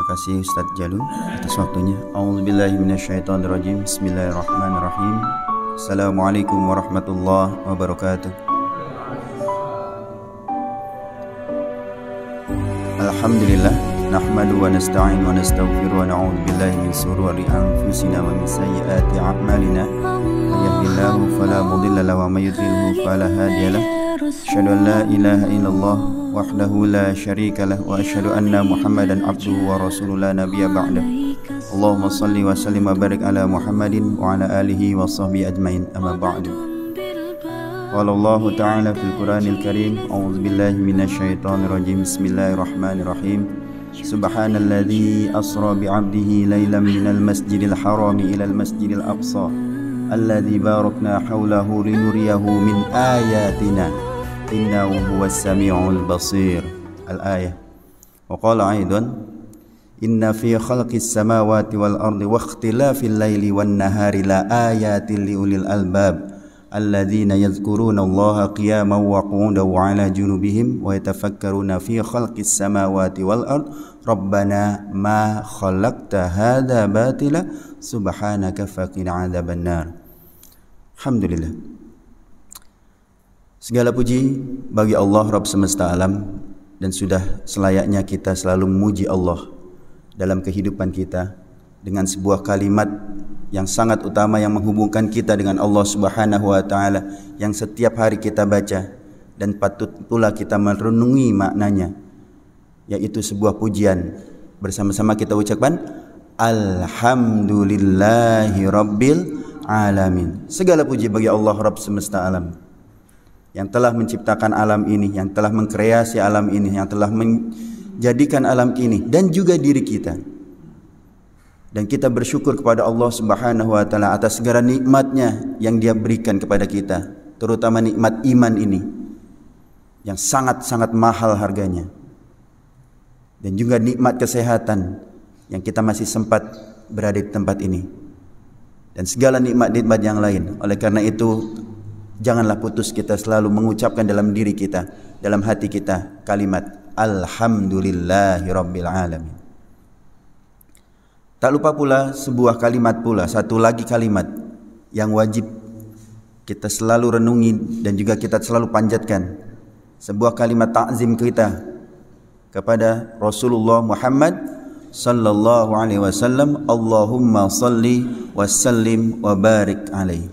kasih Ustadz Jalul atas waktunya. A'udzubillahi minasyaitonirrajim. Bismillahirrahmanirrahim. Assalamualaikum warahmatullahi wabarakatuh. Alhamdulillah, nahmadu wa nasta'in wa nastaghfiru wa na'udzu billahi min shururi anfusina wa min sayyiati a'malina. May yahdihillahu fala mudilla lahu wa may yudlilhu fala hadiya lahu. Asyhadu an la ilaha illallah wahdahu la syarika lah wa asyhadu anna Muhammadan abduhu wa rasuluhu la nabiyya ba'dah. Allahumma salli wa sallim wa barik ala Muhammadin wa ala alihi wa sahbihi ajmain, amma ba'du. Qala Allah ta'ala fil Qur'anil Karim, a'udzu billahi minasyaitonir rajim. Bismillahirrahmanirrahim. Subhanalladzi asra bi 'abdihi lailan minal masjidil harami ilal masjidil aqsa alladzi barakna haulahu linuriyahu min ayatina innahu huwas sami'ul basir. Al-ayah. Wa qala aidan inna fi khalqis samawati wal ardi wa ikhtilafil laili wan nahari la ayatin liulil albab alladzina yadhkuruna Allaha qiyaman wa qu'udan wa 'ala junubihim wa yatafakkaruna fi khalqis samawati wal ardi rabbana ma khalaqta hadza batila subhanaka faqina 'adzabannar. Alhamdulillah, segala puji bagi Allah Rabb semesta alam, dan sudah selayaknya kita selalu memuji Allah dalam kehidupan kita dengan sebuah kalimat yang sangat utama yang menghubungkan kita dengan Allah Subhanahu wa taala, yang setiap hari kita baca dan patut pula kita merenungi maknanya, yaitu sebuah pujian. Bersama-sama kita ucapkan alhamdulillahi rabbil alamin. Segala puji bagi Allah Rabb semesta alam yang telah menciptakan alam ini, yang telah mengkreasi alam ini, yang telah menjadikan alam ini dan juga diri kita. Dan kita bersyukur kepada Allah Subhanahu wa taala atas segala nikmatnya yang Dia berikan kepada kita, terutama nikmat iman ini yang sangat-sangat mahal harganya. Dan juga nikmat kesehatan yang kita masih sempat berada di tempat ini. Dan segala nikmat-nikmat yang lain. Oleh karena itu, janganlah putus kita selalu mengucapkan dalam diri kita, dalam hati kita kalimat alhamdulillahi rabbil alamin. Tak lupa pula sebuah kalimat pula, satu lagi kalimat yang wajib kita selalu renungi dan juga kita selalu panjatkan. Sebuah kalimat ta'zim kita kepada Rasulullah Muhammad sallallahu alaihi wasallam, Allahumma salli wa sallim wa barik alaihi.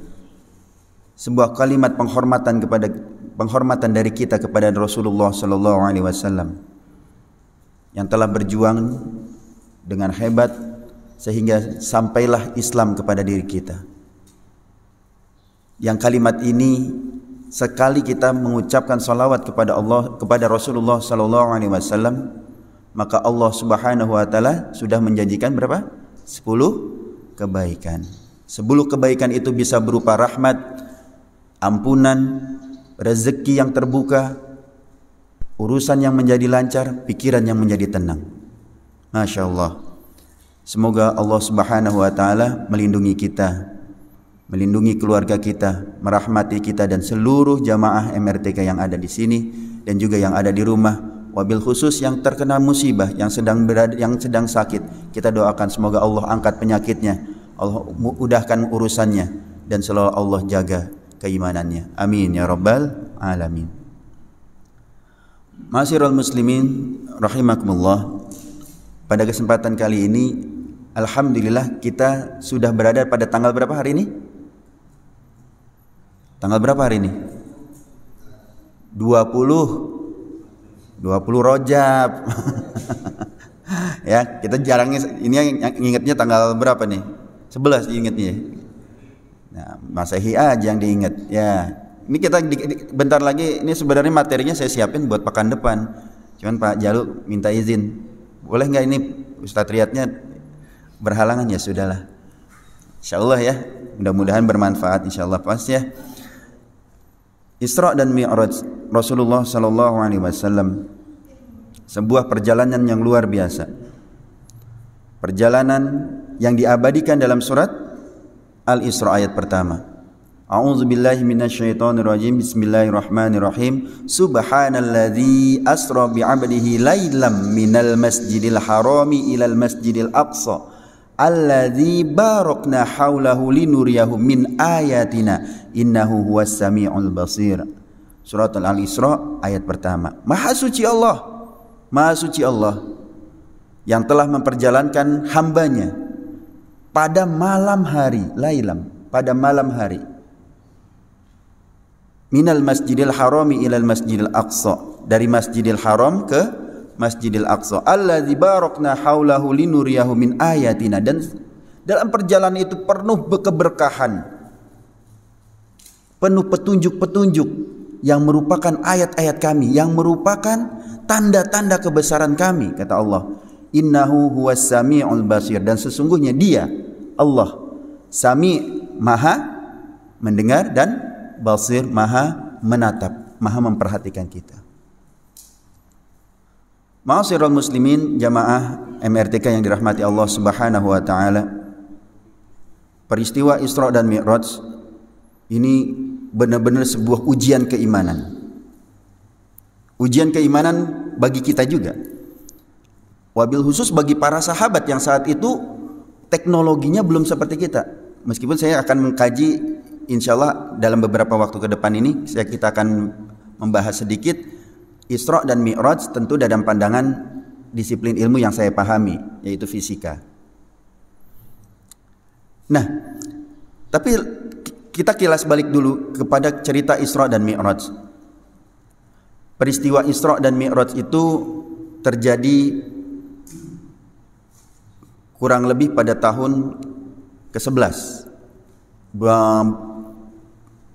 Sebuah kalimat penghormatan dari kita kepada Rasulullah sallallahu alaihi wasallam yang telah berjuang dengan hebat sehingga sampailah Islam kepada diri kita. Yang kalimat ini sekali kita mengucapkan salawat kepada Allah, kepada Rasulullah sallallahu alaihi wasallam, maka Allah Subhanahu wa taala sudah menjanjikan berapa? 10 kebaikan. 10 kebaikan itu bisa berupa rahmat, ampunan, rezeki yang terbuka, urusan yang menjadi lancar, pikiran yang menjadi tenang. Masya Allah. Semoga Allah Subhanahu wa taala melindungi kita, melindungi keluarga kita, merahmati kita dan seluruh jamaah MRTK yang ada di sini dan juga yang ada di rumah. Wabil khusus yang terkena musibah, yang sedang sakit, kita doakan semoga Allah angkat penyakitnya, Allah mudahkan urusannya, dan selalu Allah jaga keimanannya. Amin ya rabbal alamin. Ma'asyiral muslimin rahimakumullah. Pada kesempatan kali ini alhamdulillah kita sudah berada pada tanggal berapa hari ini? Tanggal berapa hari ini? 20 Rajab. Ya, kita jarang ini yang ingatnya tanggal berapa nih? 11 diingatnya. Nah, Masehi aja yang diingat. Ya, ini kita bentar lagi, ini sebenarnya materinya saya siapin buat pekan depan. Cuman Pak Jalul minta izin. Boleh nggak ini Ustadz Riyadnya berhalangan? Ya sudahlah. Insyaallah ya, mudah-mudahan bermanfaat insyaallah pas ya. Isra dan Mi'raj Rasulullah sallallahu alaihi wasallam sebuah perjalanan yang luar biasa. Perjalanan yang diabadikan dalam surat Al-Isra ayat pertama. A'udzubillahi minasyaitonirrajim. Bismillahirrahmanirrahim. Subhanalladzi asra bi'abdihi lailam minal masjidil harami ilal masjidil aqsa alladzi barakna haulahu linuriyahu min ayatina innahu huwas samiul basir. Surat Al-Isra ayat pertama. Maha suci Allah yang telah memperjalankan hambanya pada malam hari, lailam, pada malam hari, minal masjidil harami ilal masjidil aqsa, dari masjidil haram ke masjidil aqsa, alladzi barakna haulahu linuriyahu min ayatina, dan dalam perjalanan itu penuh keberkahan, penuh petunjuk-petunjuk yang merupakan ayat-ayat kami, yang merupakan tanda-tanda kebesaran kami, kata Allah. Innahu huwas samiul basir, dan sesungguhnya Dia, Allah, Sami, maha mendengar, dan Basir, maha menatap, maha memperhatikan kita. Ma'asyiral muslimin, jamaah MRTK yang dirahmati Allah Subhanahu wa taala. Peristiwa Isra dan Mi'raj ini benar-benar sebuah ujian keimanan. Ujian keimanan bagi kita juga. Wabil khusus bagi para sahabat yang saat itu teknologinya belum seperti kita. Meskipun saya akan mengkaji, insya Allah dalam beberapa waktu ke depan ini kita akan membahas sedikit Isra dan Mi'raj, tentu dalam pandangan disiplin ilmu yang saya pahami, yaitu fisika. Nah, tapi kita kilas balik dulu kepada cerita Isra dan Mi'raj. Peristiwa Isra dan Mi'raj itu terjadi kurang lebih pada tahun ke-11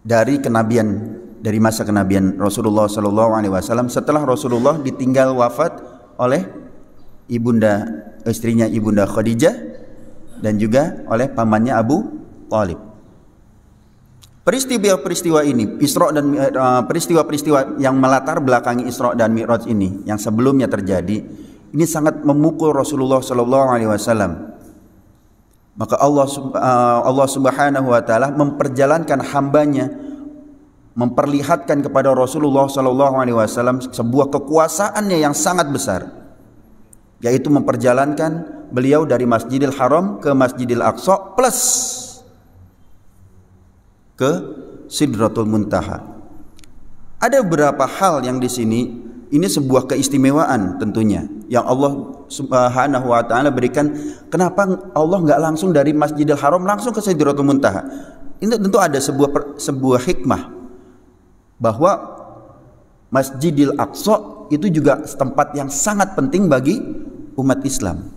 dari kenabian, dari masa kenabian Rasulullah Sallallahu Alaihi Wasallam, setelah Rasulullah ditinggal wafat oleh istrinya ibunda Khadijah dan juga oleh pamannya Abu Thalib. Peristiwa-peristiwa ini, peristiwa-peristiwa yang melatar belakangi Isra dan Mi'raj ini, yang sebelumnya terjadi, ini sangat memukul Rasulullah Sallallahu Alaihi Wasallam. Maka Allah Subhanahu wa taala memperjalankan hambanya, memperlihatkan kepada Rasulullah Sallallahu Alaihi Wasallam sebuah kekuasaannya yang sangat besar, yaitu memperjalankan beliau dari Masjidil Haram ke Masjidil Aqsa plus ke Sidratul Muntaha. Ada beberapa hal yang di sini ini sebuah keistimewaan tentunya yang Allah Subhanahu wa taala berikan. Kenapa Allah nggak langsung dari Masjidil Haram langsung ke Sidratul Muntaha? Ini tentu ada sebuah hikmah, bahwa Masjidil Aqsa itu juga tempat yang sangat penting bagi umat Islam.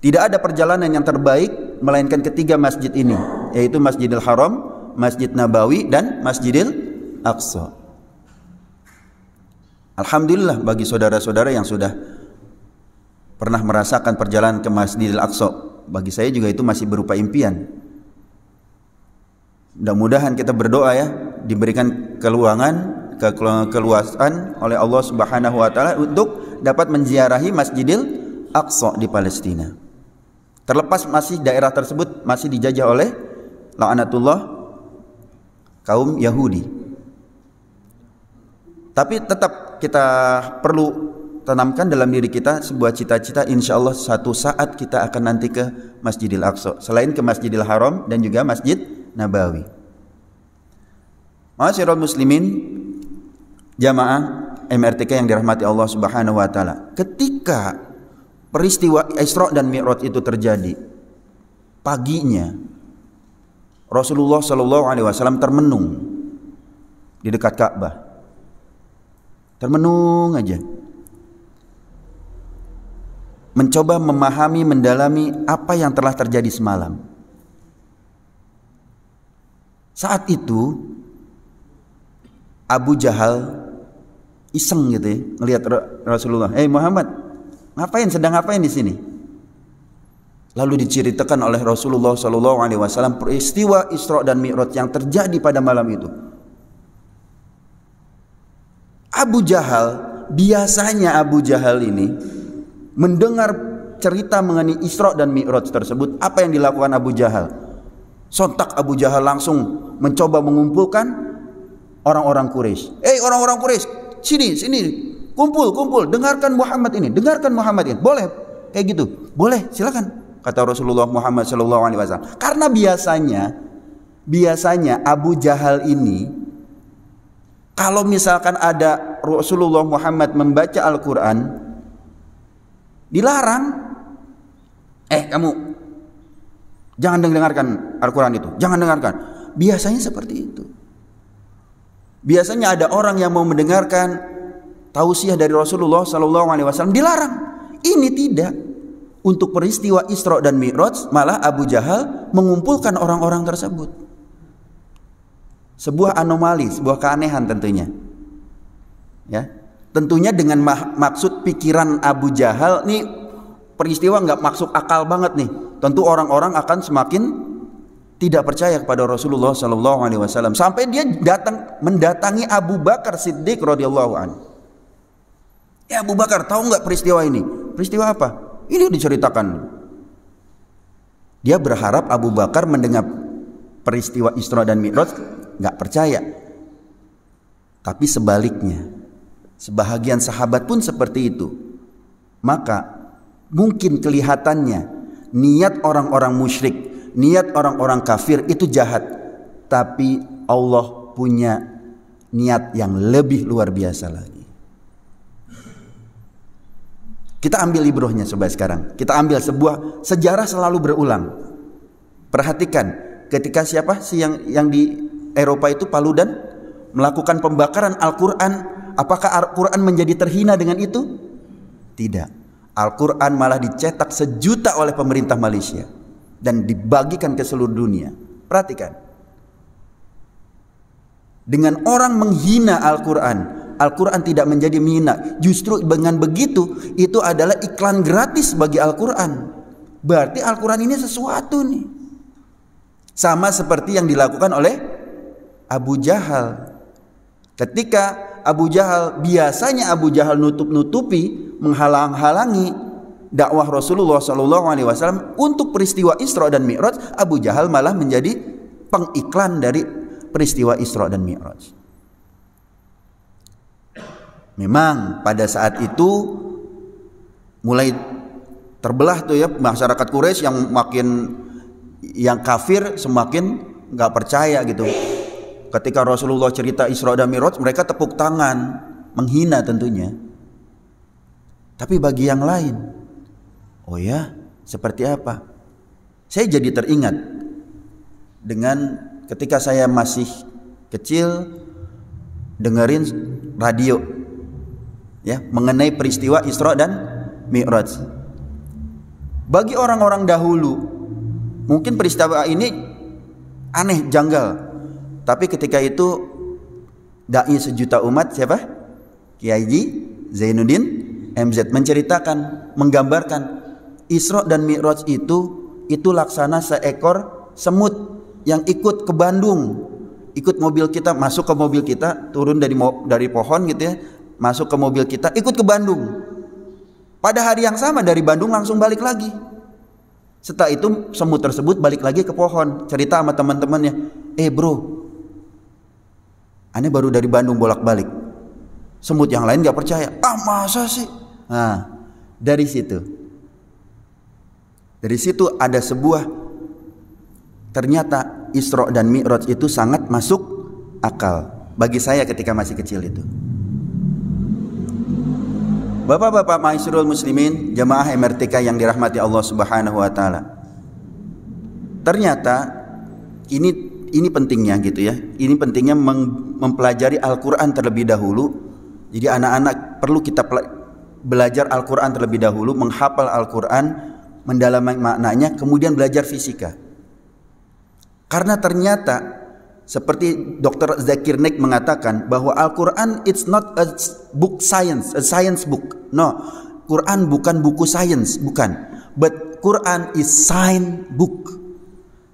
Tidak ada perjalanan yang terbaik melainkan ketiga masjid ini, yaitu Masjidil Haram, Masjid Nabawi, dan Masjidil Aqsa. Alhamdulillah bagi saudara-saudara yang sudah pernah merasakan perjalanan ke Masjidil Aqsa. Bagi saya juga itu masih berupa impian. Mudah-mudahan kita berdoa ya, diberikan keluasan oleh Allah Subhanahu wa taala untuk dapat menziarahi Masjidil Aqsa di Palestina. Terlepas masih daerah tersebut masih dijajah oleh la'natullah kaum Yahudi. Tapi tetap kita perlu tanamkan dalam diri kita sebuah cita-cita, insya Allah satu saat kita akan nanti ke Masjidil Aqsa, selain ke Masjidil Haram dan juga Masjid Nabawi. Ma'asyiral muslimin, jamaah MRTK yang dirahmati Allah Subhanahu wa taala. Ketika peristiwa Isra dan Mi'raj itu terjadi, paginya Rasulullah Shallallahu Alaihi Wasallam termenung di dekat Ka'bah. Termenung aja, mencoba memahami, mendalami apa yang telah terjadi semalam. Saat itu Abu Jahal iseng gitu ya, ngelihat Rasulullah. Muhammad, sedang ngapain di sini? Lalu diceritakan oleh Rasulullah Sallallahu Alaihi Wasallam peristiwa Isra dan Mi'raj yang terjadi pada malam itu. Abu Jahal, biasanya Abu Jahal ini mendengar cerita mengenai Isra dan Mi'raj tersebut, apa yang dilakukan Abu Jahal? Sontak Abu Jahal langsung mencoba mengumpulkan orang-orang Quraisy. Orang-orang Quraisy, sini, kumpul, dengarkan Muhammad ini. Boleh kayak gitu? Boleh, silakan, kata Rasulullah Muhammad SAW. Karena biasanya Abu Jahal ini, kalau misalkan ada Rasulullah Muhammad membaca Al-Quran, dilarang. Kamu jangan dengarkan Al-Quran itu, jangan dengarkan. Biasanya seperti itu. Biasanya ada orang yang mau mendengarkan tausiah dari Rasulullah SAW, dilarang. Ini tidak. Untuk peristiwa Isra dan Mi'raj, malah Abu Jahal mengumpulkan orang-orang tersebut. Sebuah anomali, sebuah keanehan tentunya. Ya, tentunya dengan maksud pikiran Abu Jahal nih, peristiwa nggak masuk akal banget nih. Tentu orang-orang akan semakin tidak percaya kepada Rasulullah SAW, sampai dia mendatangi Abu Bakar Siddiq radhiyallahu anhu. Ya Abu Bakar, tahu nggak peristiwa ini? Peristiwa apa? Ini diceritakan. Dia berharap Abu Bakar mendengar peristiwa Isra dan Mi'raj nggak percaya. Tapi sebaliknya, sebahagian sahabat pun seperti itu. Maka mungkin kelihatannya niat orang-orang musyrik, niat orang-orang kafir itu jahat, tapi Allah punya niat yang lebih luar biasa lagi. Kita ambil ibrohnya sobat sekarang. Kita ambil sebuah sejarah selalu berulang. Perhatikan, ketika siapa sih yang di Eropa itu, Paludan, melakukan pembakaran Al-Quran, apakah Al-Quran menjadi terhina dengan itu? Tidak. Al-Quran malah dicetak sejuta oleh pemerintah Malaysia dan dibagikan ke seluruh dunia. Perhatikan, dengan orang menghina Al-Quran, Al-Quran tidak menjadi menghina. Justru dengan begitu, itu adalah iklan gratis bagi Al-Quran. Berarti Al-Quran ini sesuatu nih. Sama seperti yang dilakukan oleh Abu Jahal. Ketika biasanya Abu Jahal nutup-nutupi, menghalang-halangi dakwah Rasulullah SAW untuk peristiwa Isra dan Mi'raj, Abu Jahal malah menjadi pengiklan dari peristiwa Isra dan Mi'raj. Memang pada saat itu mulai terbelah tuh ya masyarakat Quraisy, yang kafir semakin nggak percaya gitu. Ketika Rasulullah cerita Isra dan Mi'raj, mereka tepuk tangan, menghina tentunya. Tapi bagi yang lain, oh ya, seperti apa? Saya jadi teringat dengan ketika saya masih kecil dengerin radio ya mengenai peristiwa Isra dan Mi'raj. Bagi orang-orang dahulu mungkin peristiwa ini aneh, janggal. Tapi ketika itu dai sejuta umat siapa? Kiai Haji Zainuddin MZ menceritakan, menggambarkan Isra dan Mi'raj itu laksana seekor semut yang ikut ke Bandung, ikut mobil kita, masuk ke mobil kita, turun dari pohon gitu ya, masuk ke mobil kita, ikut ke Bandung. Pada hari yang sama dari Bandung langsung balik lagi. Setelah itu semut tersebut balik lagi ke pohon, cerita sama teman-temannya, bro, aneh baru dari Bandung bolak-balik. Semut yang lain gak percaya. Masa sih? Nah, dari situ ada sebuah, ternyata Isra dan Mi'raj itu sangat masuk akal bagi saya ketika masih kecil itu. Bapak-bapak ma'asyiral muslimin, jamaah MRTK yang dirahmati Allah Subhanahu wa taala. Ternyata ini pentingnya gitu ya. Ini pentingnya mempelajari Al-Qur'an terlebih dahulu. Jadi anak-anak perlu kita belajar Al-Qur'an terlebih dahulu, menghafal Al-Qur'an, mendalami maknanya, kemudian belajar fisika. Karena ternyata seperti Dr. Zakir Naik mengatakan bahwa Al-Quran it's not a book science, a science book. No, Quran bukan buku sains, bukan. But Quran is science book.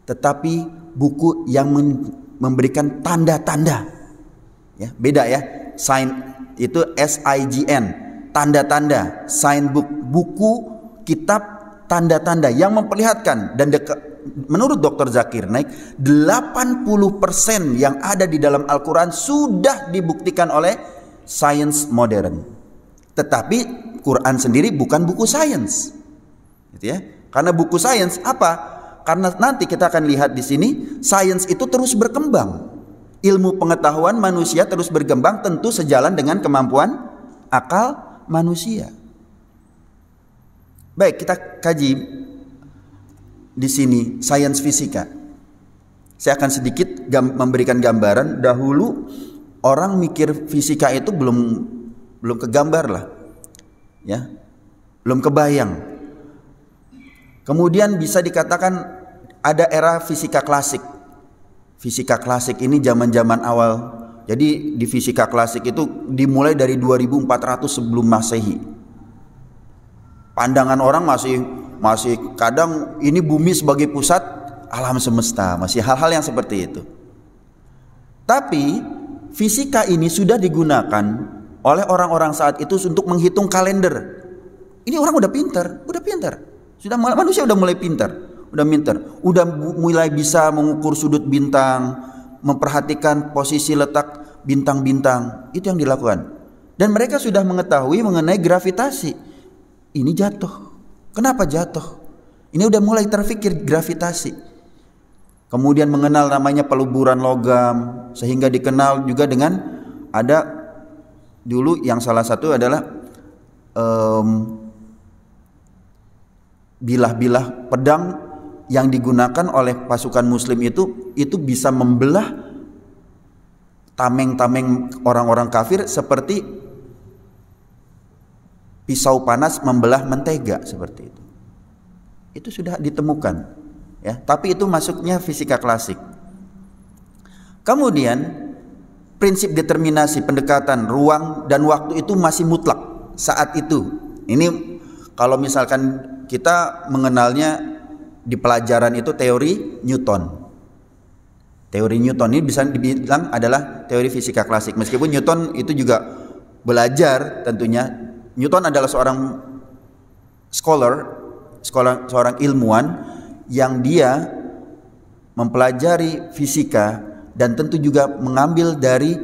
Tetapi buku yang memberikan tanda-tanda. Ya, beda ya. Sign itu SIGN, tanda-tanda. Science book, buku kitab tanda-tanda yang memperlihatkan dan menurut Dr. Zakir Naik, 80% yang ada di dalam Al-Quran sudah dibuktikan oleh sains modern. Tetapi Quran sendiri bukan buku sains, gitu ya. Karena buku sains apa? Karena nanti kita akan lihat di sini, sains itu terus berkembang. Ilmu pengetahuan manusia terus berkembang, tentu sejalan dengan kemampuan akal manusia. Baik, kita kaji di sini sains fisika. Saya akan sedikit memberikan gambaran. Dahulu orang mikir fisika itu belum kegambar lah, ya, belum kebayang. Kemudian bisa dikatakan ada era fisika klasik. Fisika klasik ini zaman-zaman awal. Jadi di fisika klasik itu dimulai dari 2400 sebelum Masehi. Pandangan orang masih kadang ini bumi sebagai pusat alam semesta, masih hal-hal yang seperti itu. Tapi fisika ini sudah digunakan oleh orang-orang saat itu untuk menghitung kalender. Ini orang udah pintar. Manusia udah mulai pintar. Udah mulai bisa mengukur sudut bintang, memperhatikan posisi letak bintang-bintang. Itu yang dilakukan. Dan mereka sudah mengetahui mengenai gravitasi. Ini jatuh. Kenapa jatuh? Ini udah mulai terfikir gravitasi. Kemudian mengenal namanya peluburan logam, sehingga dikenal juga dengan ada dulu yang salah satu adalah bilah-bilah pedang yang digunakan oleh pasukan muslim itu bisa membelah tameng-tameng orang-orang kafir seperti pisau panas membelah mentega, seperti itu. Itu sudah ditemukan, ya. Tapi itu masuknya fisika klasik. Kemudian prinsip determinasi pendekatan ruang dan waktu itu masih mutlak saat itu. Ini kalau misalkan kita mengenalnya di pelajaran itu teori Newton. Teori Newton ini bisa dibilang adalah teori fisika klasik. Meskipun Newton itu juga belajar tentunya. Newton adalah seorang seorang ilmuwan yang dia mempelajari fisika dan tentu juga mengambil dari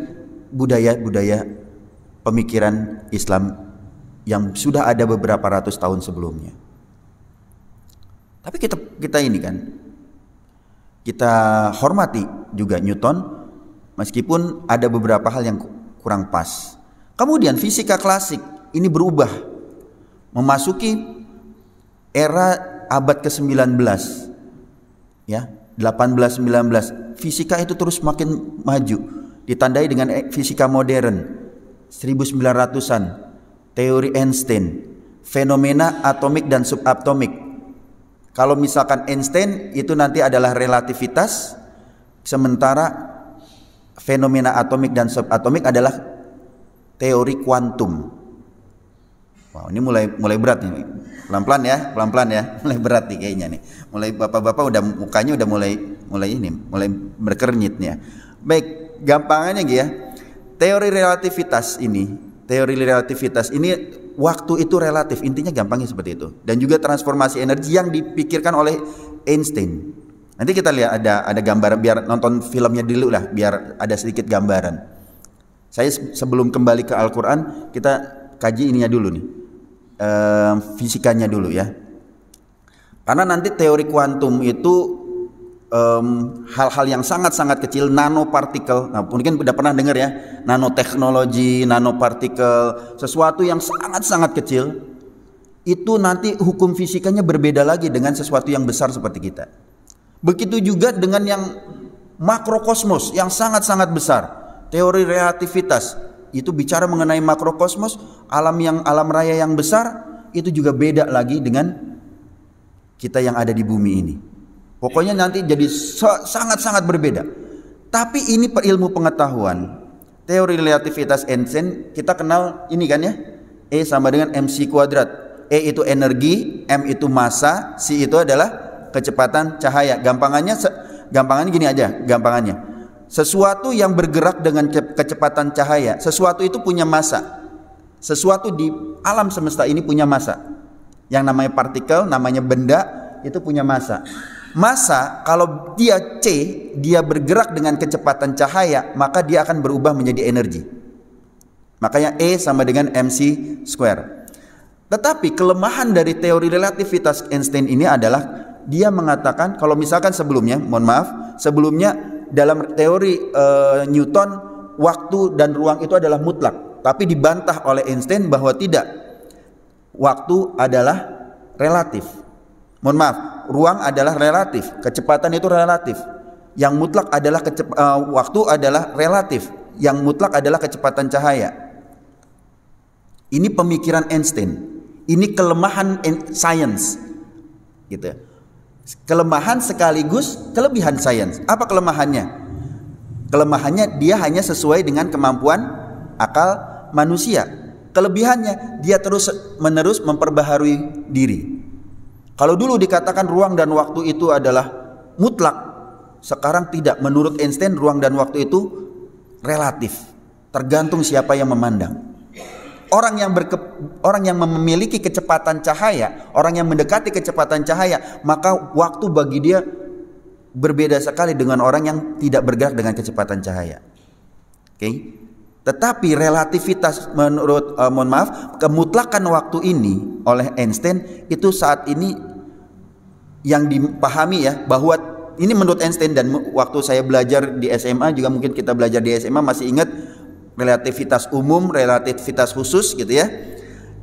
budaya-budaya pemikiran Islam yang sudah ada beberapa ratus tahun sebelumnya. Tapi kita ini kan, kita hormati juga Newton meskipun ada beberapa hal yang kurang pas. Kemudian fisika klasik ini berubah memasuki era abad ke-19, ya, 18-19. Fisika itu terus makin maju, ditandai dengan fisika modern 1900-an, teori Einstein, fenomena atomik dan subatomik. Kalau misalkan Einstein itu nanti adalah relativitas, sementara fenomena atomik dan subatomik adalah teori kuantum. Wow, ini mulai berat nih. Pelan-pelan ya, mulai berat nih kayaknya nih. Mulai bapak-bapak udah mukanya udah mulai berkernyit nih ya. Baik, gampangannya gitu ya. Teori relativitas ini waktu itu relatif, intinya gampangnya seperti itu. Dan juga transformasi energi yang dipikirkan oleh Einstein. Nanti kita lihat ada gambaran, biar nonton filmnya dulu lah, biar ada sedikit gambaran. Saya sebelum kembali ke Al-Quran, kita kaji ininya dulu nih, fisikanya dulu ya. Karena nanti teori kuantum itu hal-hal yang sangat-sangat kecil, nanopartikel. Nah, mungkin udah pernah dengar ya, nanoteknologi, nanopartikel, sesuatu yang sangat-sangat kecil. Itu nanti hukum fisikanya berbeda lagi dengan sesuatu yang besar seperti kita. Begitu juga dengan yang makrokosmos yang sangat-sangat besar. Teori relativitas itu bicara mengenai makrokosmos, alam raya yang besar, itu juga beda lagi dengan kita yang ada di bumi ini. Pokoknya nanti jadi sangat-sangat berbeda. Tapi ini ilmu pengetahuan. Teori relativitas Einstein kita kenal ini kan ya. E sama dengan mc kuadrat. E itu energi, m itu massa, c itu adalah kecepatan cahaya. Gampangannya gini aja, gampangannya. Sesuatu yang bergerak dengan kecepatan cahaya, sesuatu itu punya massa. Sesuatu di alam semesta ini punya massa. Yang namanya partikel, namanya benda, itu punya massa. Massa kalau dia C, dia bergerak dengan kecepatan cahaya, maka dia akan berubah menjadi energi. Makanya E sama dengan mc square. Tetapi kelemahan dari teori relativitas Einstein ini adalah dia mengatakan kalau misalkan sebelumnya, sebelumnya dalam teori Newton waktu dan ruang itu adalah mutlak, tapi dibantah oleh Einstein bahwa tidak, waktu adalah relatif. Ruang adalah relatif, kecepatan itu relatif. Yang mutlak adalah waktu adalah relatif, yang mutlak adalah kecepatan cahaya. Ini pemikiran Einstein. Ini kelemahan sains, gitu. Kelemahan sekaligus kelebihan sains. Apa kelemahannya? Kelemahannya dia hanya sesuai dengan kemampuan akal manusia. Kelebihannya dia terus menerus memperbaharui diri. Kalau dulu dikatakan ruang dan waktu itu adalah mutlak, sekarang tidak. Menurut Einstein ruang dan waktu itu relatif, tergantung siapa yang memandang. Orang yang memiliki kecepatan cahaya, orang yang mendekati kecepatan cahaya, maka waktu bagi dia berbeda sekali dengan orang yang tidak bergerak dengan kecepatan cahaya. Oke. Tetapi relativitas menurut kemutlakan waktu ini oleh Einstein itu saat ini yang dipahami ya, bahwa ini menurut Einstein, dan waktu saya belajar di SMA juga, mungkin kita belajar di SMA masih ingat relativitas umum, relativitas khusus gitu ya.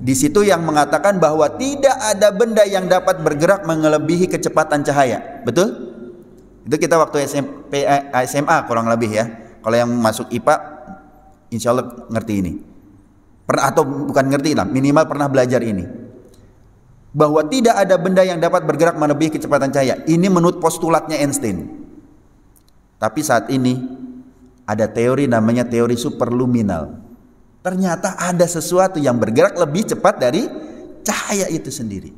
Di situ yang mengatakan bahwa tidak ada benda yang dapat bergerak melebihi kecepatan cahaya. Betul? Itu kita waktu SMA kurang lebih ya. Kalau yang masuk IPA insya Allah ngerti ini, atau bukan ngerti lah, minimal pernah belajar ini, bahwa tidak ada benda yang dapat bergerak melebihi kecepatan cahaya. Ini menurut postulatnya Einstein. Tapi saat ini ada teori namanya teori superluminal. Ternyata ada sesuatu yang bergerak lebih cepat dari cahaya itu sendiri.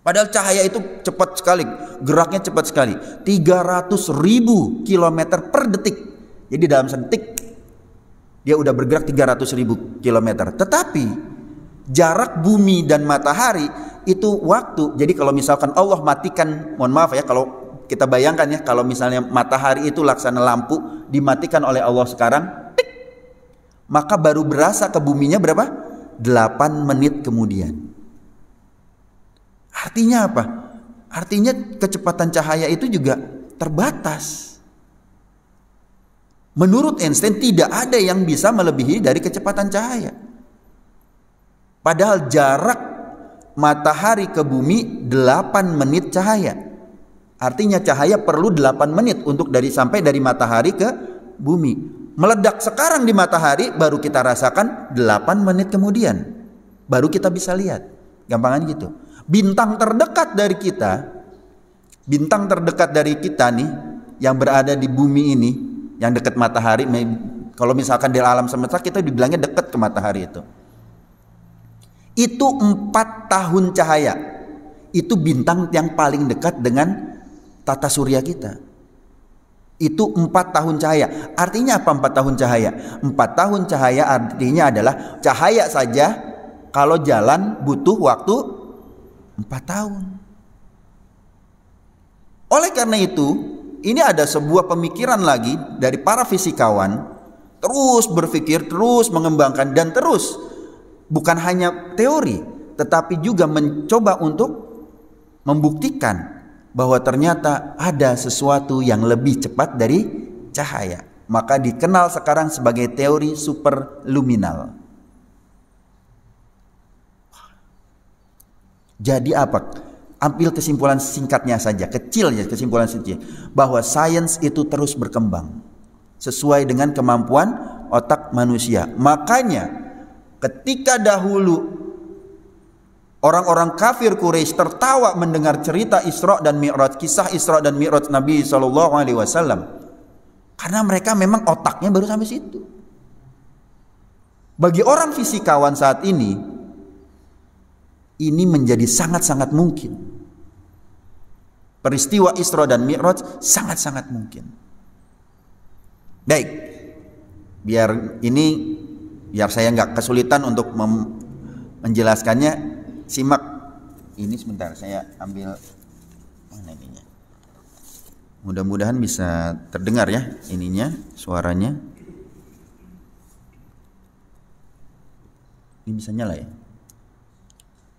Padahal cahaya itu cepat sekali, geraknya cepat sekali, 300.000 km per detik. Jadi dalam sedetik dia udah bergerak 300.000 km. Tetapi jarak bumi dan matahari itu waktu. Jadi kalau misalkan Allah matikan, mohon maaf ya, kalau kita bayangkan ya, kalau misalnya matahari itu laksana lampu dimatikan oleh Allah sekarang, tik, maka baru berasa ke buminya berapa? 8 menit kemudian. Artinya apa? Artinya kecepatan cahaya itu juga terbatas. Menurut Einstein tidak ada yang bisa melebihi dari kecepatan cahaya. Padahal jarak matahari ke bumi 8 menit cahaya. Artinya cahaya perlu 8 menit untuk sampai dari matahari ke bumi. Meledak sekarang di matahari baru kita rasakan 8 menit kemudian. Baru kita bisa lihat. Gampangan gitu. Bintang terdekat dari kita nih yang berada di bumi ini, yang dekat matahari, kalau misalkan di alam semesta kita dibilangnya dekat ke matahari itu 4 tahun cahaya. Itu bintang yang paling dekat dengan tata surya kita. Itu 4 tahun cahaya. Artinya apa 4 tahun cahaya? 4 tahun cahaya artinya adalah cahaya saja kalau jalan butuh waktu 4 tahun. Oleh karena itu, ini ada sebuah pemikiran lagi dari para fisikawan, terus berpikir, terus mengembangkan, dan terus bukan hanya teori, tetapi juga mencoba untuk membuktikan bahwa ternyata ada sesuatu yang lebih cepat dari cahaya. Maka dikenal sekarang sebagai teori superluminal. Jadi apa? Ambil kesimpulan singkatnya saja, kecil ya kesimpulan singkatnya, bahwa sains itu terus berkembang sesuai dengan kemampuan otak manusia. Makanya ketika dahulu orang-orang kafir Quraisy tertawa mendengar cerita Isra dan Mi'raj, kisah Isra dan Mi'raj Nabi SAW, karena mereka memang otaknya baru sampai situ. Bagi orang fisikawan saat ini menjadi sangat-sangat mungkin. Peristiwa Isra dan Mi'raj sangat-sangat mungkin. Baik, biar saya nggak kesulitan untuk menjelaskannya, simak ini sebentar, saya ambil mana ininya. Mudah-mudahan bisa terdengar ya ininya, suaranya. Ini bisa nyala ya?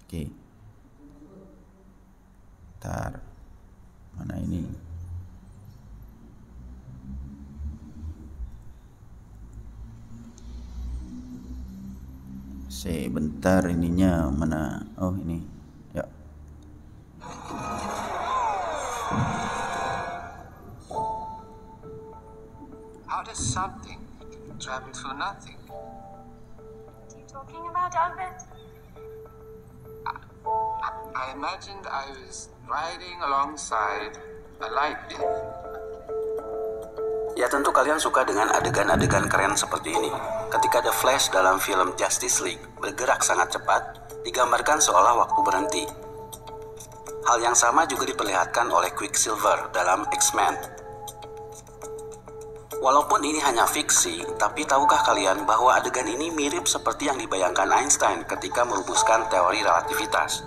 Oke. Bentar. Mana ini? Sebentar ininya mana? Oh ini. Ya. How does something travel through nothing? What are you talking about, Albert? I imagined I was riding alongside a light beam. Ya tentu kalian suka dengan adegan-adegan keren seperti ini. Ketika The Flash dalam film Justice League bergerak sangat cepat, digambarkan seolah waktu berhenti. Hal yang sama juga diperlihatkan oleh Quicksilver dalam X-Men. Walaupun ini hanya fiksi, tapi tahukah kalian bahwa adegan ini mirip seperti yang dibayangkan Einstein ketika merumuskan teori relativitas?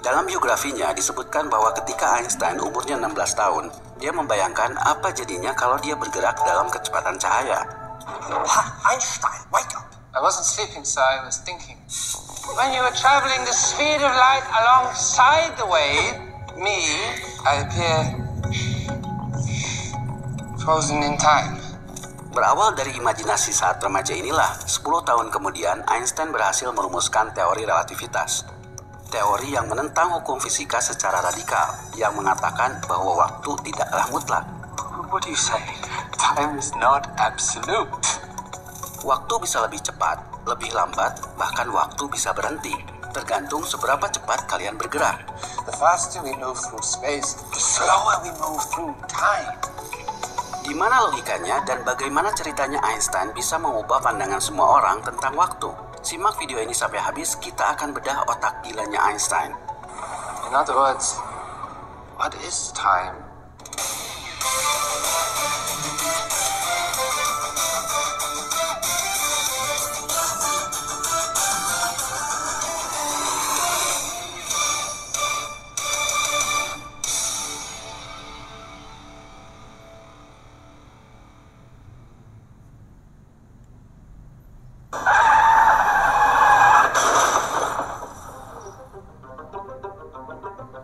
Dalam biografinya disebutkan bahwa ketika Einstein umurnya 16 tahun, dia membayangkan apa jadinya kalau dia bergerak dalam kecepatan cahaya. Einstein, wake up! I wasn't sleeping, sir. I was thinking. When you were traveling the speed of light alongside the wave, I appear frozen in time. Berawal dari imajinasi saat remaja inilah, 10 tahun kemudian Einstein berhasil merumuskan teori relativitas. Teori yang menentang hukum fisika secara radikal, yang mengatakan bahwa waktu tidaklah mutlak. What are you saying? Time is not absolute. Waktu bisa lebih cepat, lebih lambat, bahkan waktu bisa berhenti. Tergantung seberapa cepat kalian bergerak. The faster we move through space, the slower we move through time. Di mana logikanya dan bagaimana ceritanya Einstein bisa mengubah pandangan semua orang tentang waktu? Simak video ini sampai habis, kita akan bedah otak gilanya Einstein. In other words, what is time?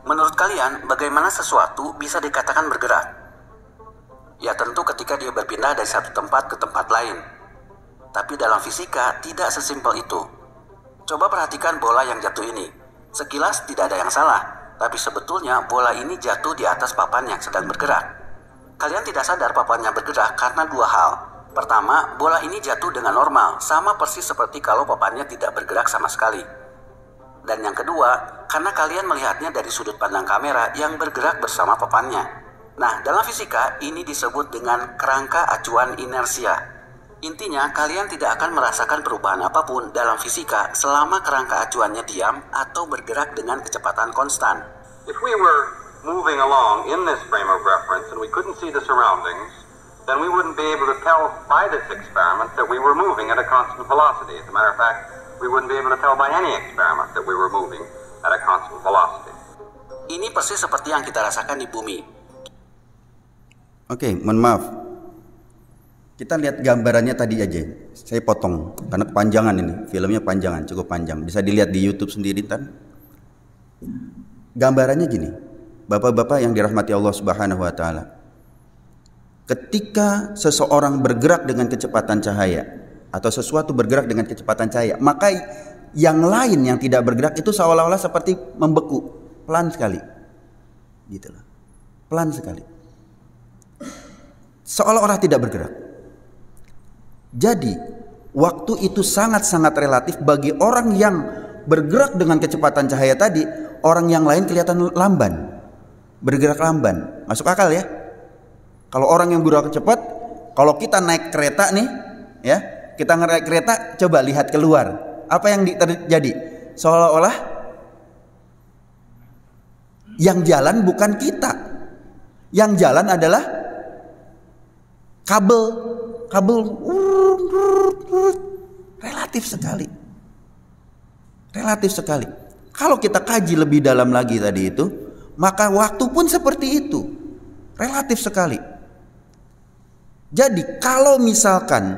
Menurut kalian, bagaimana sesuatu bisa dikatakan bergerak? Ya tentu ketika dia berpindah dari satu tempat ke tempat lain. Tapi dalam fisika, tidak sesimpel itu. Coba perhatikan bola yang jatuh ini. Sekilas tidak ada yang salah, tapi sebetulnya bola ini jatuh di atas papan yang sedang bergerak. Kalian tidak sadar papannya bergerak karena dua hal. Pertama, bola ini jatuh dengan normal, sama persis seperti kalau papannya tidak bergerak sama sekali. Dan yang kedua, karena kalian melihatnya dari sudut pandang kamera yang bergerak bersama papannya. Nah, dalam fisika, ini disebut dengan kerangka acuan inersia. Intinya, kalian tidak akan merasakan perubahan apapun dalam fisika selama kerangka acuannya diam atau bergerak dengan kecepatan konstan. If we were moving along in this frame of reference and we couldn't see the surroundings, then we wouldn't be able to tell by this experiment that we were moving at a constant velocity. As a matter of fact, we wouldn't be able to tell by any experiment that we were moving at a constant velocity. Ini persis seperti yang kita rasakan di bumi. Oke, mohon maaf. Kita lihat gambarannya tadi aja. Saya potong karena kepanjangan ini. Filmnya panjangan, cukup panjang. Bisa dilihat di YouTube sendiri kan. Gambarannya gini. Bapak-bapak yang dirahmati Allah Subhanahu wa taala. Ketika seseorang bergerak dengan kecepatan cahaya atau sesuatu bergerak dengan kecepatan cahaya, maka yang lain yang tidak bergerak itu seolah-olah seperti membeku, pelan sekali. Gitu loh. Pelan sekali. Seolah-olah tidak bergerak. Jadi, waktu itu sangat-sangat relatif bagi orang yang bergerak dengan kecepatan cahaya tadi, orang yang lain kelihatan lamban. Bergerak lamban. Masuk akal ya? Kalau orang yang bergerak cepat, kalau kita naik kereta nih, ya, kita naik kereta, coba lihat keluar. Apa yang terjadi? Seolah-olah yang jalan bukan kita. Yang jalan adalah kabel relatif sekali. Relatif sekali. Kalau kita kaji lebih dalam lagi tadi itu, maka waktu pun seperti itu. Relatif sekali. Jadi kalau misalkan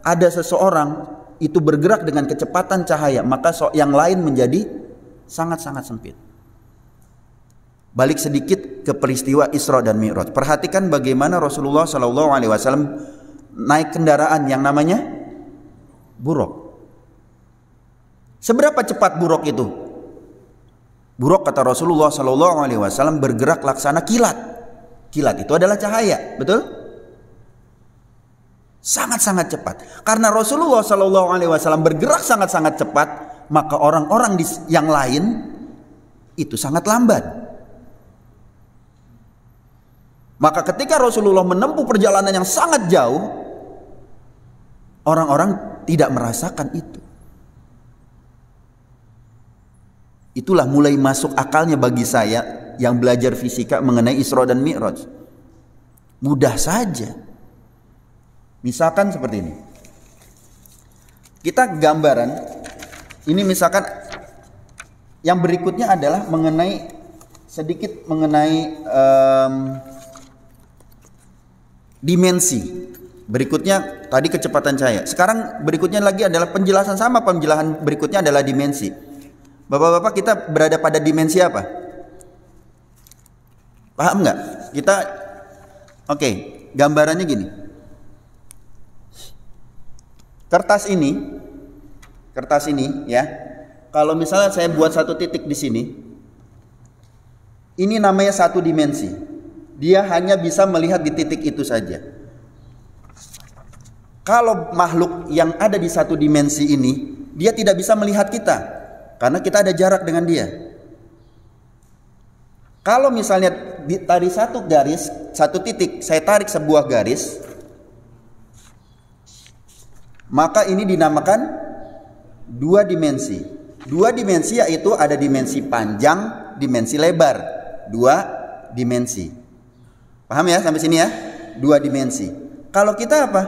ada seseorang itu bergerak dengan kecepatan cahaya, maka yang lain menjadi sangat-sangat sempit. Balik sedikit ke peristiwa Isra dan Mi'raj. Perhatikan bagaimana Rasulullah SAW naik kendaraan yang namanya buruk. Seberapa cepat buruk itu? Buruk, kata Rasulullah SAW, bergerak laksana kilat. Kilat itu adalah cahaya, betul? Sangat-sangat cepat. Karena Rasulullah SAW bergerak sangat-sangat cepat, maka orang-orang yang lain itu sangat lambat. Maka ketika Rasulullah menempuh perjalanan yang sangat jauh, orang-orang tidak merasakan itu. Itulah mulai masuk akalnya bagi saya yang belajar fisika mengenai Isra dan Mi'raj. Mudah saja. Misalkan seperti ini. Kita gambaran. Ini misalkan yang berikutnya adalah sedikit mengenai dimensi. Berikutnya tadi kecepatan cahaya. Sekarang berikutnya lagi adalah penjelasan berikutnya adalah dimensi. Bapak-bapak, kita berada pada dimensi apa? Paham nggak? Oke, gambarannya gini. Kertas ini ya. Kalau misalnya saya buat satu titik di sini, ini namanya satu dimensi. Dia hanya bisa melihat di titik itu saja. Kalau makhluk yang ada di satu dimensi ini, dia tidak bisa melihat kita. Karena kita ada jarak dengan dia. Kalau misalnya dari satu titik, saya tarik sebuah garis, maka ini dinamakan dua dimensi. Dua dimensi yaitu ada dimensi panjang, dimensi lebar. Dua dimensi. Paham ya sampai sini ya? Dua dimensi. Kalau kita apa?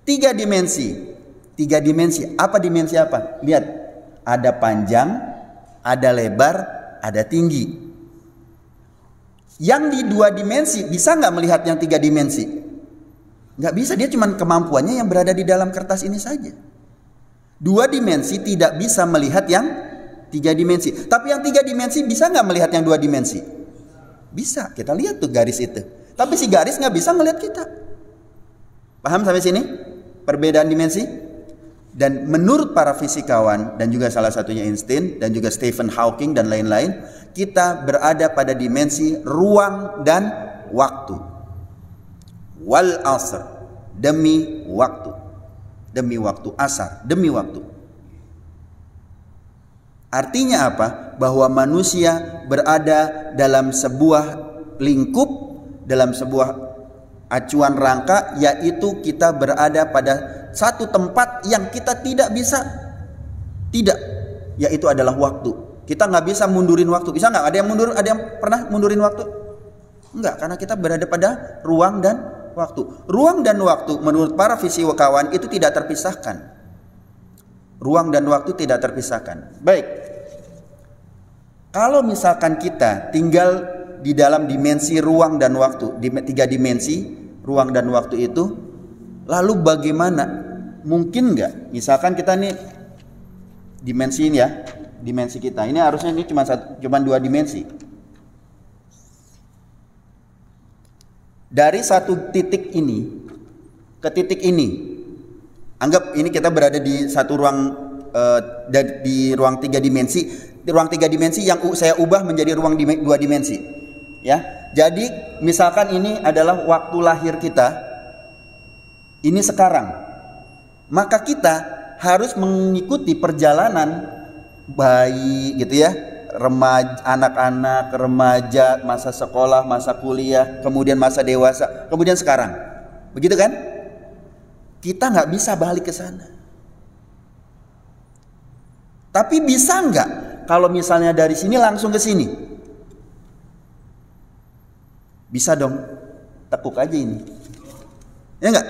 Tiga dimensi. Tiga dimensi. Apa dimensi apa? Lihat. Ada panjang, ada lebar, ada tinggi. Yang di dua dimensi bisa nggak melihat yang tiga dimensi? Nggak bisa, dia cuma kemampuannya yang berada di dalam kertas ini saja. Dua dimensi tidak bisa melihat yang tiga dimensi. Tapi yang tiga dimensi bisa nggak melihat yang dua dimensi? Bisa, kita lihat tuh garis itu. Tapi si garis nggak bisa ngelihat kita. Paham sampai sini? Perbedaan dimensi? Dan menurut para fisikawan dan juga salah satunya Einstein dan juga Stephen Hawking dan lain-lain, kita berada pada dimensi ruang dan waktu. Wal asr, demi waktu. Demi waktu asar, demi waktu. Artinya apa? Bahwa manusia berada dalam sebuah lingkup, dalam sebuah acuan rangka, yaitu kita berada pada satu tempat yang kita tidak bisa yaitu adalah waktu. Kita nggak bisa mundurin waktu. Bisa nggak? Ada yang pernah mundurin waktu? Enggak, karena kita berada pada ruang dan waktu. Ruang dan waktu menurut para fisikawan itu tidak terpisahkan. Ruang dan waktu tidak terpisahkan. Baik. Kalau misalkan kita tinggal di dalam dimensi ruang dan waktu, di tiga dimensi ruang dan waktu itu, lalu bagaimana? Mungkin nggak? Misalkan kita nih dimensi ini ya, dimensi kita ini harusnya ini cuma dua dimensi. Dari satu titik ini ke titik ini, anggap ini kita berada di satu ruang, di ruang tiga dimensi. Di ruang tiga dimensi yang saya ubah menjadi ruang dua dimensi. Ya, jadi misalkan ini adalah waktu lahir kita, ini sekarang. Maka kita harus mengikuti perjalanan bayi gitu ya, remaja, anak-anak, remaja, masa sekolah, masa kuliah, kemudian masa dewasa, kemudian sekarang. Begitu kan? Kita nggak bisa balik ke sana. Tapi bisa nggak kalau misalnya dari sini langsung ke sini? Bisa dong. Tekuk aja ini. Ya nggak?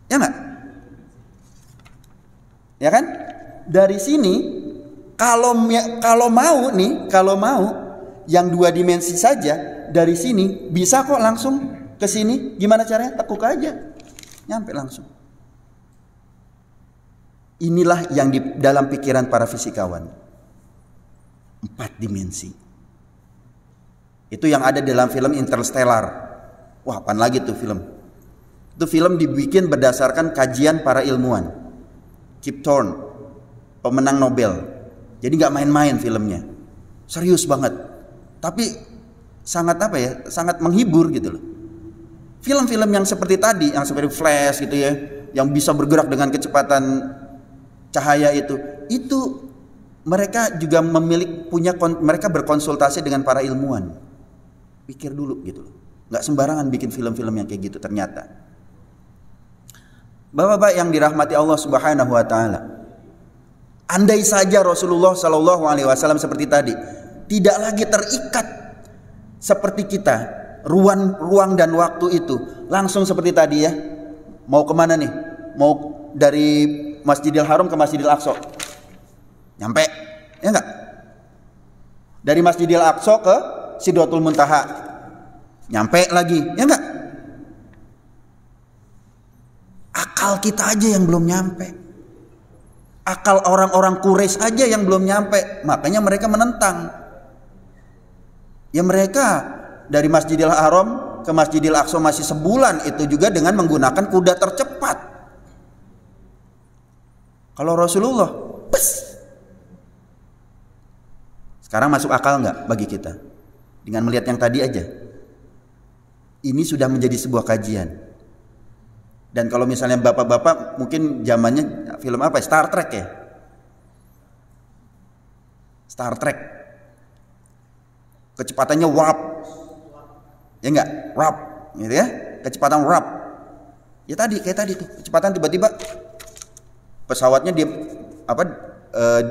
Ya nggak? Ya kan? Dari sini Kalau mau yang 2 dimensi saja dari sini bisa kok langsung ke sini. Gimana caranya? Tekuk aja, nyampe langsung. Inilah yang di dalam pikiran para fisikawan. 4 dimensi. Itu yang ada dalam film Interstellar. Wah, apaan lagi tuh film? Itu film dibikin berdasarkan kajian para ilmuwan. Kip Thorne, pemenang Nobel. Jadi nggak main-main filmnya, serius banget. Tapi sangat sangat menghibur gitu loh. Film-film yang seperti tadi, yang seperti Flash gitu ya, yang bisa bergerak dengan kecepatan cahaya itu mereka juga mereka berkonsultasi dengan para ilmuwan. Pikir dulu gitu loh. Nggak sembarangan bikin film-film yang kayak gitu ternyata. Bapak-bapak yang dirahmati Allah Subhanahu wa taala. Andai saja Rasulullah Shallallahu alaihi wasallam seperti tadi, tidak lagi terikat seperti kita, ruang dan waktu itu langsung seperti tadi ya. Mau kemana nih? Mau dari Masjidil Haram ke Masjidil Aqsa. Nyampe, ya enggak? Dari Masjidil Aqsa ke Sidratul Muntaha. Nyampe lagi, ya enggak? Akal kita aja yang belum nyampe. Akal orang-orang Quraisy aja yang belum nyampe. Makanya mereka menentang. Ya mereka dari Masjidil Haram ke Masjidil Aqsa masih sebulan, itu juga dengan menggunakan kuda tercepat. Kalau Rasulullah, sekarang masuk akal nggak bagi kita? Dengan melihat yang tadi aja. Ini sudah menjadi sebuah kajian. Dan kalau misalnya bapak-bapak mungkin zamannya film apa? Star Trek ya. Star Trek. Kecepatannya warp. Ya enggak? Warp, gitu ya. Kecepatan warp. Ya tadi kayak tadi tuh. Kecepatan tiba-tiba pesawatnya dia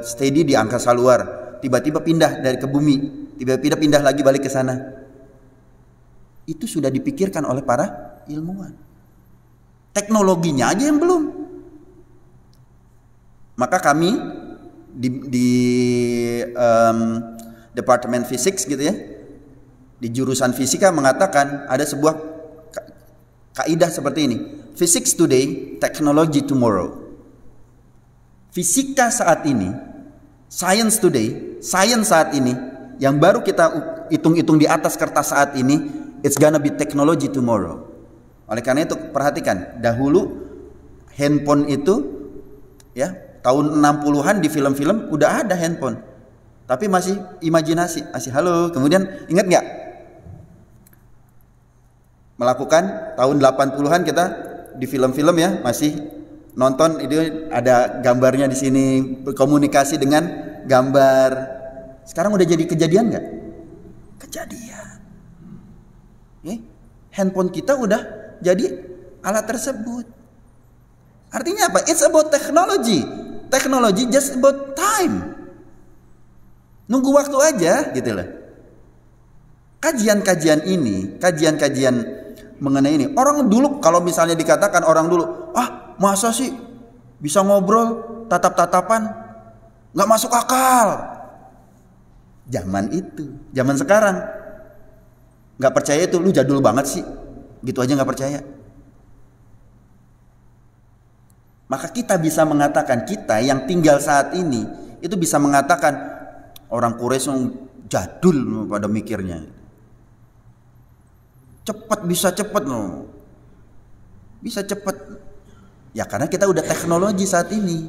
steady di angkasa luar. Tiba-tiba pindah dari ke bumi. Tiba-tiba pindah lagi balik ke sana. Itu sudah dipikirkan oleh para ilmuwan. Teknologinya aja yang belum. Maka kami di Departemen Physics gitu ya, di jurusan fisika mengatakan ada sebuah kaidah seperti ini. Physics today, technology tomorrow. Fisika saat ini, science today, science saat ini, yang baru kita hitung-hitung di atas kertas saat ini, it's gonna be technology tomorrow. Oleh karena itu perhatikan, dahulu handphone itu ya tahun 60-an di film-film udah ada handphone. Tapi masih imajinasi, masih halo. Kemudian ingat nggak? Melakukan tahun 80-an kita di film-film ya masih nonton itu ada gambarnya di sini, berkomunikasi dengan gambar. Sekarang udah jadi kejadian nggak? Kejadian. Handphone kita udah jadi alat tersebut. Artinya apa? It's about technology. Technology just about time. Nunggu waktu aja gitu loh. Kajian-kajian ini, kajian-kajian mengenai ini. Orang dulu kalau misalnya dikatakan orang dulu, masa sih bisa ngobrol tatap-tatapan? Nggak masuk akal. Zaman itu, zaman sekarang nggak percaya itu, lu jadul banget sih. Gitu aja nggak percaya. Maka kita bisa mengatakan, kita yang tinggal saat ini itu bisa mengatakan orang Quraisy yang jadul pada mikirnya. Bisa cepat no. Bisa cepat. Ya karena kita udah teknologi saat ini.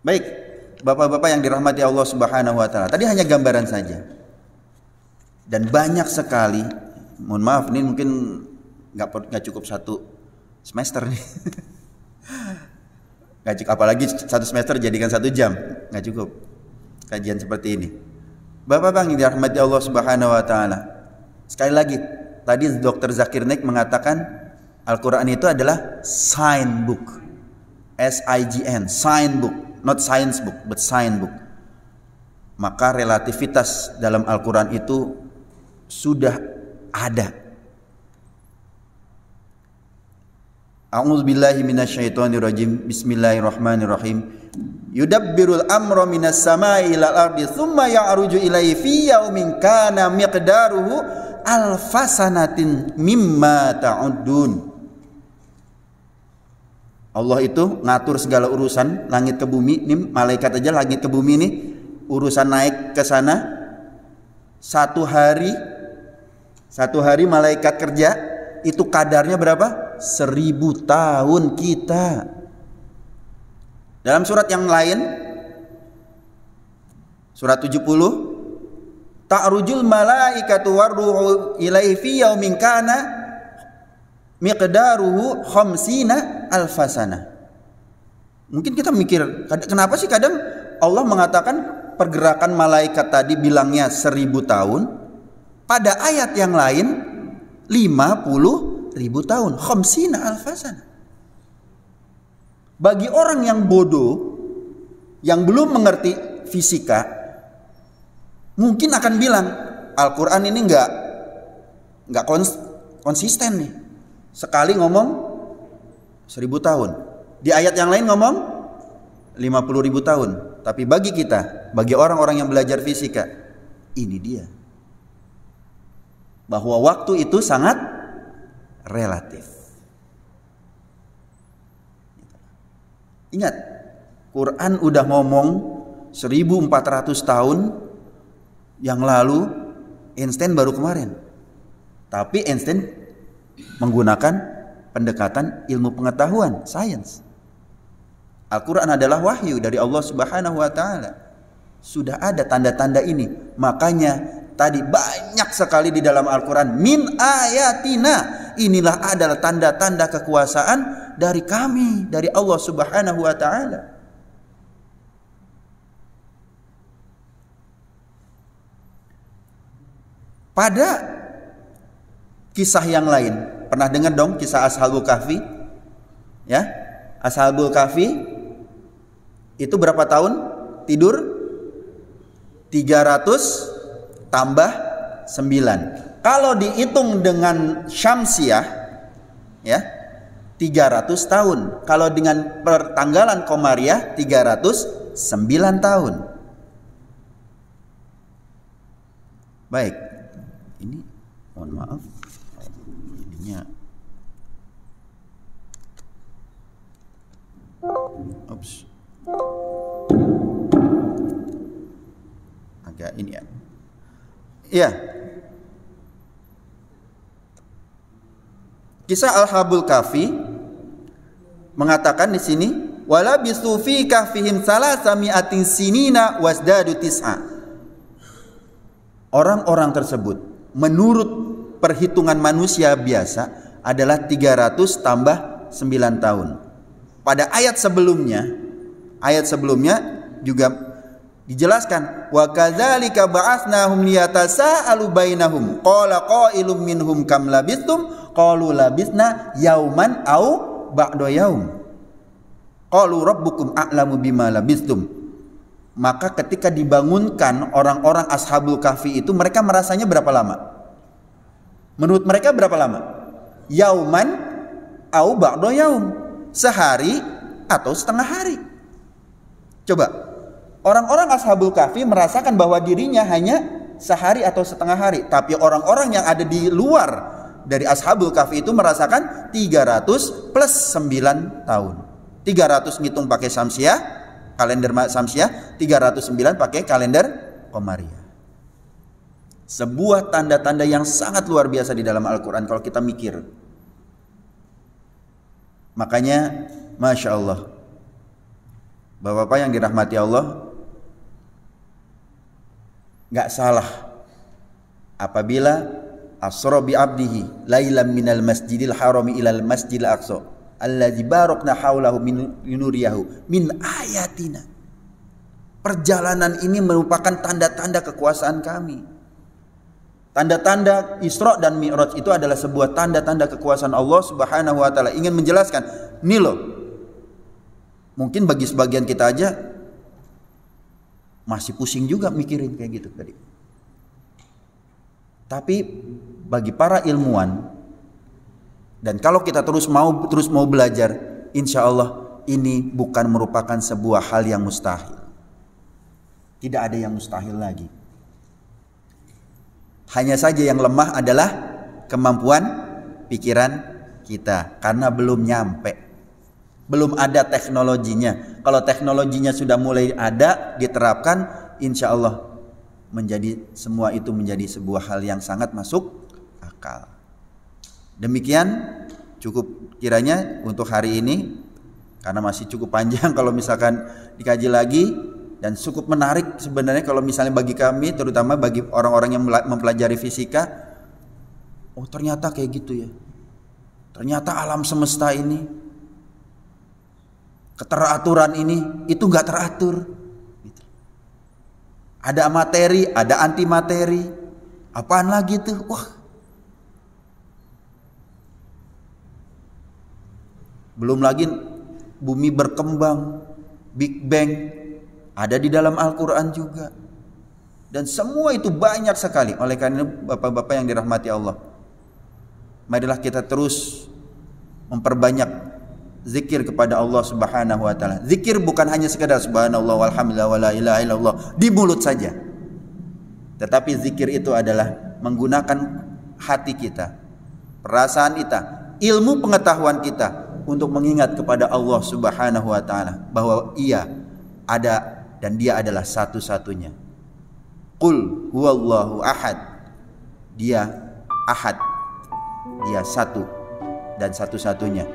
Baik, bapak-bapak yang dirahmati Allah Subhanahu wa taala. Tadi hanya gambaran saja. Dan banyak sekali, mohon maaf ini mungkin nggak cukup 1 semester nih. Nggak cukup, apalagi 1 semester jadikan 1 jam, nggak cukup kajian seperti ini. Bapak-bapak yang dirahmati Allah Subhanahu wa taala. Sekali lagi, tadi Dr. Zakir Naik mengatakan Al-Quran itu adalah sign book. S-I-G-N, sign book, not science book, but sign book. Maka relativitas dalam Al-Quran itu sudah ada. A'udzubillahi minasyaitonirrajim. Bismillahirrahmanirrahim. Yudabbirul amra minas samai ilal ardi tsumma ya'ruju ilaihi fi yaumin kana miqdaruhu alfasanatin mimma ta'uddun. Allah itu ngatur segala urusan langit ke bumi. Ini malaikat aja langit ke bumi ini urusan naik ke sana. Satu hari malaikat kerja itu kadarnya berapa? 1000 tahun kita. Dalam surat yang lain, surat 70, ta'rujul malaikatu warruhu ilaihi fi yaumin kana miqdaruhu khamsina alfasana. Mungkin kita mikir, kenapa sih kadang Allah mengatakan pergerakan malaikat tadi bilangnya 1000 tahun, pada ayat yang lain 50.000 tahun, khamsina alfasana. Bagi orang yang bodoh, yang belum mengerti fisika, mungkin akan bilang Al-Quran ini nggak konsisten nih. Sekali ngomong 1000 tahun, di ayat yang lain ngomong 50.000 tahun. Tapi bagi kita, bagi orang-orang yang belajar fisika, ini dia, bahwa waktu itu sangat relatif. Ingat, Quran udah ngomong 1400 tahun yang lalu, Einstein baru kemarin. Tapi Einstein menggunakan pendekatan ilmu pengetahuan, sains. Al-Quran adalah wahyu dari Allah Subhanahu wa Ta'ala. Sudah ada tanda-tanda ini. Makanya tadi banyak sekali di dalam Al-Quran, min ayatina. Inilah adalah tanda-tanda kekuasaan dari kami, dari Allah Subhanahu wa Ta'ala. Pada kisah yang lain, pernah dengar dong kisah Ashabul Kahfi? Ya, Ashabul Kahfi itu berapa tahun tidur? 300 tambah 9. Kalau dihitung dengan Syamsiah, ya, 300 tahun. Kalau dengan pertanggalan Komariah 309 tahun. Baik. Ini mohon maaf. Ininya Ups. Agak ini ya. Iya. Kisah Ashabul Kahfi mengatakan di sini, wala bisu fi kahfihim salasami'atin sinina wasdadu tis'a. Orang-orang tersebut menurut perhitungan manusia biasa adalah 300 tambah 9 tahun. Pada ayat sebelumnya juga dijelaskan, wa kadzalika ba'atsnahum liyatasaalu bainahum qala qailum minhum kam labistum qalu labisna yauman au ba'da yaum qalu rabbukum a'lamu bima labistum. Maka ketika dibangunkan orang-orang Ashabul Kahfi itu, mereka merasanya berapa lama? Menurut mereka berapa lama? Yauman au ba'da yaum, sehari atau setengah hari. Coba, orang-orang Ashabul Kahfi merasakan bahwa dirinya hanya sehari atau setengah hari. Tapi orang-orang yang ada di luar dari Ashabul Kahfi itu merasakan 300 plus 9 tahun. 300 ngitung pakai Syamsiah, kalender Syamsiah, 309 pakai kalender Komariah. Sebuah tanda-tanda yang sangat luar biasa di dalam Al-Quran kalau kita mikir. Makanya, Masya Allah, Bapak-bapak yang dirahmati Allah, gak salah apabila asra bi abdihi lailan minal masjidil harami ilal masjidil aqsa alladzi barakna haulahu min nuriyahu min ayatina. Perjalanan ini merupakan tanda-tanda kekuasaan kami. Tanda-tanda Isra dan Mi'raj itu adalah sebuah tanda-tanda kekuasaan Allah Subhanahu wa Ta'ala. Ingin menjelaskan, nih loh, mungkin bagi sebagian kita aja masih pusing juga mikirin kayak gitu tadi. Tapi bagi para ilmuwan Dan kalau kita terus mau belajar, insya Allah ini bukan merupakan sebuah hal yang mustahil. Tidak ada yang mustahil lagi. Hanya saja yang lemah adalah kemampuan pikiran kita, karena belum nyampe, belum ada teknologinya. Kalau teknologinya sudah mulai ada, diterapkan, insya Allah semua itu menjadi sebuah hal yang sangat masuk akal. Demikian cukup kiranya untuk hari ini, karena masih cukup panjang kalau misalkan dikaji lagi, dan cukup menarik sebenarnya kalau misalnya bagi kami, terutama bagi orang-orang yang mempelajari fisika. Oh ternyata kayak gitu ya, ternyata alam semesta ini, keteraturan ini itu nggak teratur. Ada materi, ada antimateri, apaan lagi tuh? Wah, belum lagi bumi berkembang, Big Bang, ada di dalam Al-Quran juga. Dan semua itu banyak sekali. Oleh karena bapak-bapak yang dirahmati Allah, marilah kita terus memperbanyak zikir kepada Allah Subhanahu wa taala. Zikir bukan hanya sekadar subhanallah walhamdulillah wala ilaha illallah di mulut saja. Tetapi zikir itu adalah menggunakan hati kita, perasaan kita, ilmu pengetahuan kita untuk mengingat kepada Allah Subhanahu wa taala bahwa Ia ada dan Dia adalah satu-satunya. Qul huwallahu ahad. Dia ahad. Dia satu dan satu-satunya.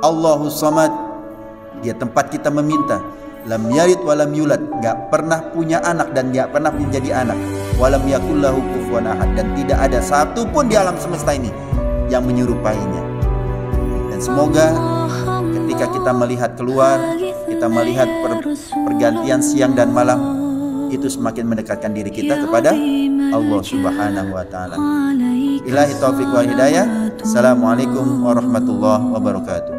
Allahu samad. Dia tempat kita meminta. Lam yalid walam yulad, enggak pernah punya anak dan enggak pernah menjadi anak. Walam yakullahu kufuwan ahad, dan tidak ada satu pun di alam semesta ini yang menyerupainya. Dan semoga ketika kita melihat keluar, kita melihat pergantian siang dan malam, itu semakin mendekatkan diri kita kepada Allah Subhanahu wa taala. Ilahi taufiq wal hidayah. Assalamualaikum warahmatullahi wabarakatuh.